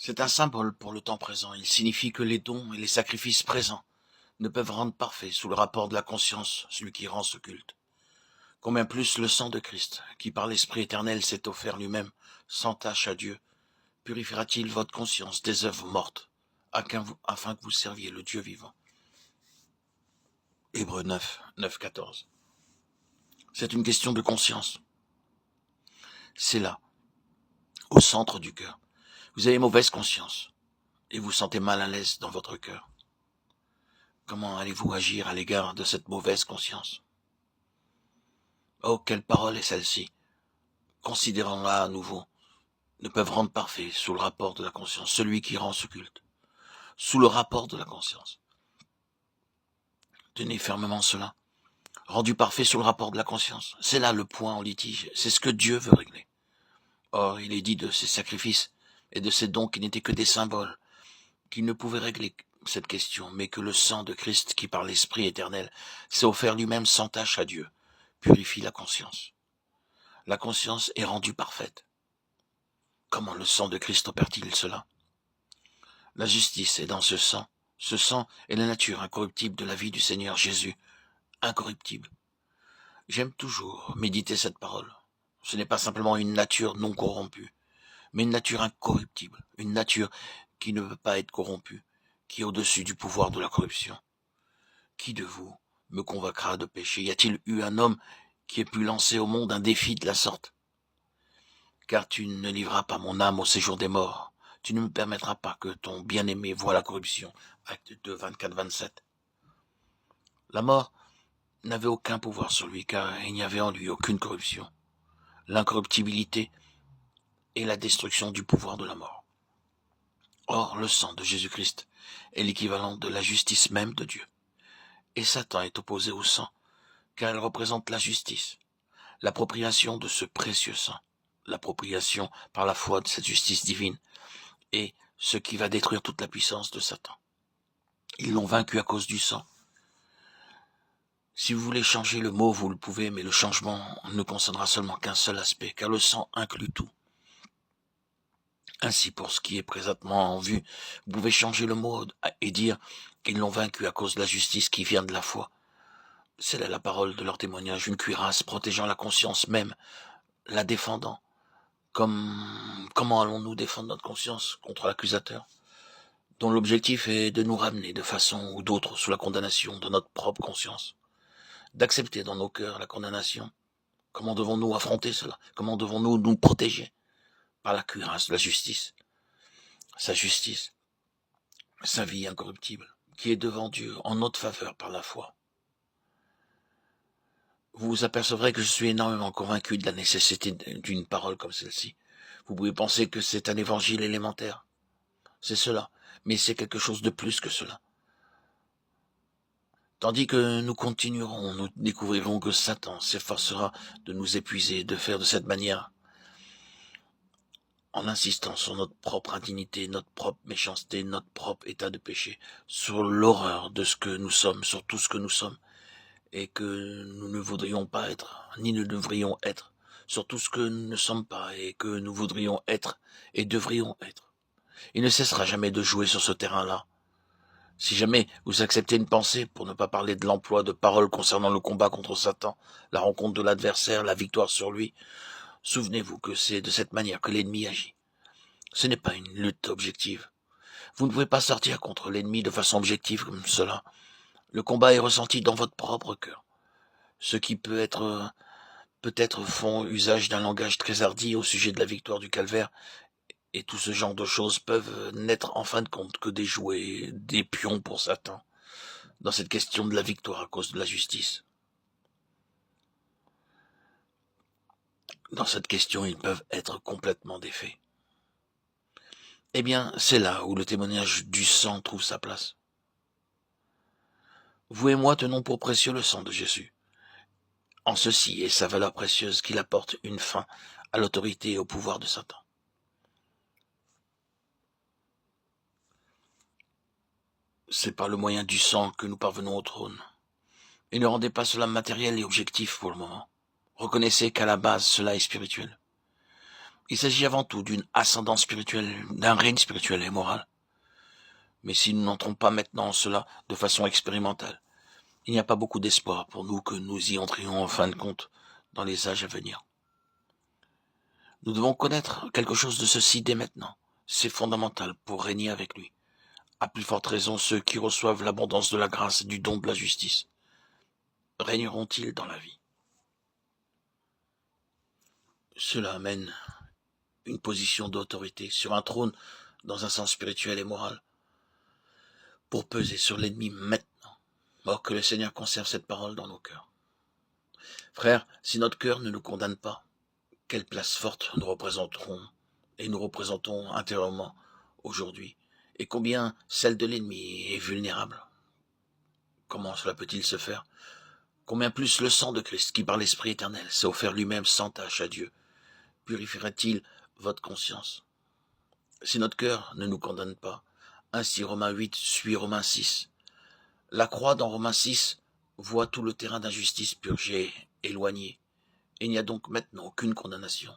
C'est un symbole pour le temps présent. Il signifie que les dons et les sacrifices présents ne peuvent rendre parfait sous le rapport de la conscience celui qui rend ce culte. Combien plus le sang de Christ, qui par l'Esprit éternel s'est offert lui-même sans tache à Dieu, purifiera-t-il votre conscience des œuvres mortes, afin que vous serviez le Dieu vivant. Hébreux 9, 9, 14. C'est une question de conscience. C'est là, au centre du cœur. Vous avez mauvaise conscience et vous sentez mal à l'aise dans votre cœur. Comment allez-vous agir à l'égard de cette mauvaise conscience? Oh, quelle parole est celle-ci! Considérons-la à nouveau. Ne peuvent rendre parfait sous le rapport de la conscience celui qui rend ce culte. Sous le rapport de la conscience. Tenez fermement cela. Rendu parfait sous le rapport de la conscience. C'est là le point en litige. C'est ce que Dieu veut régler. Or, il est dit de ces sacrifices et de ces dons qui n'étaient que des symboles, qui ne pouvaient régler cette question, mais que le sang de Christ, qui par l'Esprit éternel s'est offert lui-même sans tache à Dieu, purifie la conscience. La conscience est rendue parfaite. Comment le sang de Christ opère-t-il cela? La justice est dans ce sang. Ce sang est la nature incorruptible de la vie du Seigneur Jésus, incorruptible. J'aime toujours méditer cette parole. Ce n'est pas simplement une nature non corrompue, mais une nature incorruptible, une nature qui ne peut pas être corrompue, qui est au-dessus du pouvoir de la corruption. Qui de vous me convaincra de péché? Y a-t-il eu un homme qui ait pu lancer au monde un défi de la sorte? Car tu ne livreras pas mon âme au séjour des morts. Tu ne me permettras pas que ton bien-aimé voie la corruption. Acte 2, 24-27. La mort n'avait aucun pouvoir sur lui, car il n'y avait en lui aucune corruption. L'incorruptibilité est la destruction du pouvoir de la mort. Or, le sang de Jésus-Christ est l'équivalent de la justice même de Dieu. Et Satan est opposé au sang, car il représente la justice, l'appropriation de ce précieux sang, l'appropriation par la foi de cette justice divine, et ce qui va détruire toute la puissance de Satan. Ils l'ont vaincu à cause du sang. Si vous voulez changer le mot, vous le pouvez, mais le changement ne concernera seulement qu'un seul aspect, car le sang inclut tout. Ainsi, pour ce qui est présentement en vue, vous pouvez changer le mot et dire qu'ils l'ont vaincu à cause de la justice qui vient de la foi. C'est là la parole de leur témoignage, une cuirasse protégeant la conscience même, la défendant. Comment allons-nous défendre notre conscience contre l'accusateur, dont l'objectif est de nous ramener de façon ou d'autre sous la condamnation de notre propre conscience, d'accepter dans nos cœurs la condamnation? Comment devons-nous affronter cela? Comment devons-nous nous protéger? Par la cuirasse de la justice. Sa justice, sa vie incorruptible, qui est devant Dieu en notre faveur par la foi. Vous vous apercevrez que je suis énormément convaincu de la nécessité d'une parole comme celle-ci. Vous pouvez penser que c'est un évangile élémentaire. C'est cela, mais c'est quelque chose de plus que cela. Tandis que nous continuerons, nous découvrirons que Satan s'efforcera de nous épuiser, de faire de cette manière, en insistant sur notre propre indignité, notre propre méchanceté, notre propre état de péché, sur l'horreur de ce que nous sommes, sur tout ce que nous sommes, et que nous ne voudrions pas être, ni ne devrions être, sur tout ce que nous ne sommes pas, et que nous voudrions être, et devrions être. Il ne cessera jamais de jouer sur ce terrain-là. Si jamais vous acceptez une pensée, pour ne pas parler de l'emploi de paroles concernant le combat contre Satan, la rencontre de l'adversaire, la victoire sur lui, souvenez-vous que c'est de cette manière que l'ennemi agit. Ce n'est pas une lutte objective. Vous ne pouvez pas sortir contre l'ennemi de façon objective comme cela. Le combat est ressenti dans votre propre cœur. Ceux qui peut-être font usage d'un langage très hardi au sujet de la victoire du calvaire, et tout ce genre de choses peuvent n'être en fin de compte que des jouets, des pions pour Satan, dans cette question de la victoire à cause de la justice. Dans cette question, ils peuvent être complètement défaits. Eh bien, c'est là où le témoignage du sang trouve sa place. Vous et moi tenons pour précieux le sang de Jésus. En ceci est sa valeur précieuse qu'il apporte une fin à l'autorité et au pouvoir de Satan. C'est par le moyen du sang que nous parvenons au trône. Et ne rendez pas cela matériel et objectif pour le moment. Reconnaissez qu'à la base, cela est spirituel. Il s'agit avant tout d'une ascendance spirituelle, d'un règne spirituel et moral. Mais si nous n'entrons pas maintenant en cela de façon expérimentale, il n'y a pas beaucoup d'espoir pour nous que nous y entrions en fin de compte dans les âges à venir. Nous devons connaître quelque chose de ceci dès maintenant. C'est fondamental pour régner avec lui. À plus forte raison ceux qui reçoivent l'abondance de la grâce et du don de la justice. Régneront-ils dans la vie? Cela amène une position d'autorité sur un trône dans un sens spirituel et moral pour peser sur l'ennemi maintenant. Or que le Seigneur conserve cette parole dans nos cœurs. Frères, si notre cœur ne nous condamne pas, quelle place forte nous représenterons et nous représentons intérieurement aujourd'hui, et combien celle de l'ennemi est vulnérable. Comment cela peut-il se faire? Combien plus le sang de Christ, qui par l'Esprit éternel s'est offert lui-même sans tache à Dieu, purifierait-il votre conscience? Si notre cœur ne nous condamne pas, ainsi Romains 8 suit Romains 6. La croix dans Romains 6 voit tout le terrain d'injustice purgé, éloigné. Il n'y a donc maintenant aucune condamnation